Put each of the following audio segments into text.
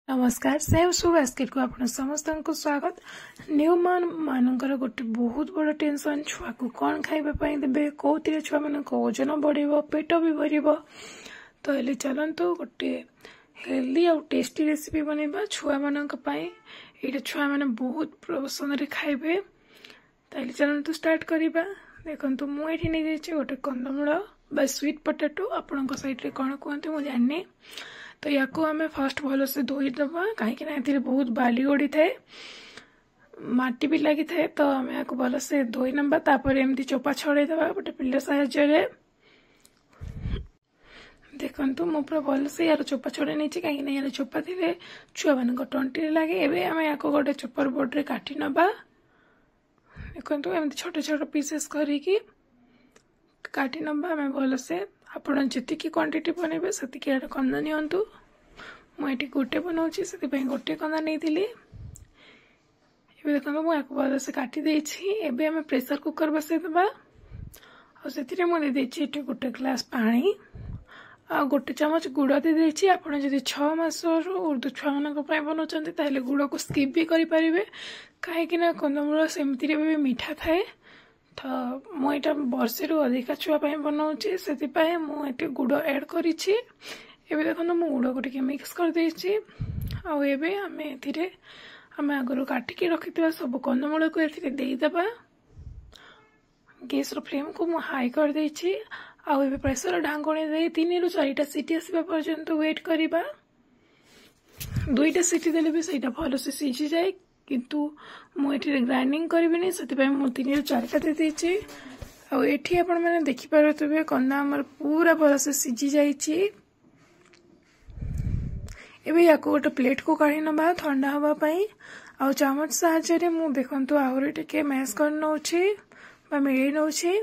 नमस्कार सेव सु बास्केट को आपण समस्त को स्वागत। न्यू मानकर गोटे बहुत बड़ टेंशन छुआ को कौन खाइबा देबे कोथिरे छुआ मान ओजन बढ़िबो पेट भी भरिबो। तो हेले चलंतु गोटे हेल्दी और टेस्टी रेसिपी बनेबा छुआ मानक पई। एटा छुआ माने बहुत पसंद रे खाइबे। तो हेले चलंतु स्टार्ट करिबा। देखंतु मु एठी नै देछि गोटे कंदमूल बा स्वीट पोटैटो आपण को साइड रे कोन कहते मु जाननी। तो या आम फर्स्ट भल से धोई दबा कहीं बहुत बाली गड़ी थाए माटी भी लगी थाए। तो आम या भल से धोई नवा तापर एमती चोपा छड़े दबा गोटे पिल्ला साहाय्य। देखंतु मु पूरा भल से यार चोपा छड़े नहीं कहीं यार चोपा थे छुआ मान टंटी लगे। एवं आम या गोटे चोपर बोर्ड रे काटी नवा। देखंतु एमती छोट छोट पीसेस करिकी काटी नवा आम भल से आपण जी क्वांटिटी बनइबे सेतिकी आड़ कंदा नियंतु। मुझे गोटे बनाऊँगी से गोटे कंदा नहीं थी। देखो मुझे भल से काटी देछि। एबे हमें प्रेशर कुकर बसई दबा और से मुझे गोटे ग्लास पानी आ गोटे चमच गुड़ दे देछि। आपण जदि 6 मास उर्दू छुआ मान बनाउछन्ति ताहेले गुड़ को स्किप भी करि परिबे काहेकि ना कंदमूल सेमती भी मीठा थाए। तो मुझे वर्षे रु अधिका छुआ बनाऊँगी से मुझे गुड़ एड करी। देखो मु गुड़ को टे मिक्स कर देछि। आम आगु काटिकी रखि सब कंदमूल को देदेबा। गैस फ्लेम को मु हाई कर देछि। आउ प्रेसर ढांकुणी दे 3 रु 4टा सीटी आसवा पर्यंत वेट करबा। 2टा सीटी देले भी सेटा भल से सीझी जाए किंतु मुझे ग्राइंडिंग करी से 3 रु 4टा दे देछि। आठी आपण मैंने देखिपे कंदा आमर पूरा भल से सीझी जाइए। एबे या गोटे प्लेट को काढ़ी नवा ठंडा हवापाई। आ चामच साहाय्य मु देखंतु आहुरी टिके मैश कर नउछि बा मिळेई नउछि।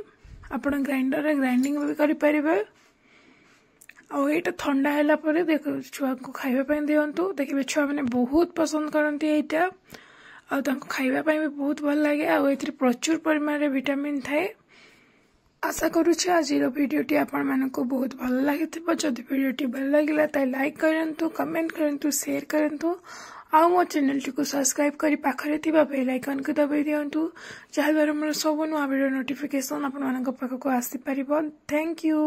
आपण ग्राइंडर रे ग्राइंडिंग भी करि परिबे। आ एटा ठंडा हैला परे देखो छुआ को खाइबा पई दियंतु। देखिबे छुआ माने बहुत पसंद करंती एटा आ तांको खाइबा पई भी बहुत भल लागे। आ एथि प्रचुर परिमाण रे विटामिन थाए। आशा करूछि आज वीडियोटी आपण मानको बहुत भल लागिथिबो। जदि वीडियोटी भल लागिला त लाइक करंतु कमेंट करंतु शेयर करंतु आ मो चैनल टी को सब्सक्राइब करी पाखरे थिबा बेल आइकन को दबाई दियंतु जहा द्वारा मोर सब नुआ वीडियो नोटिफिकेशन आपण मानको पाखको आसी परिबो। Thank you.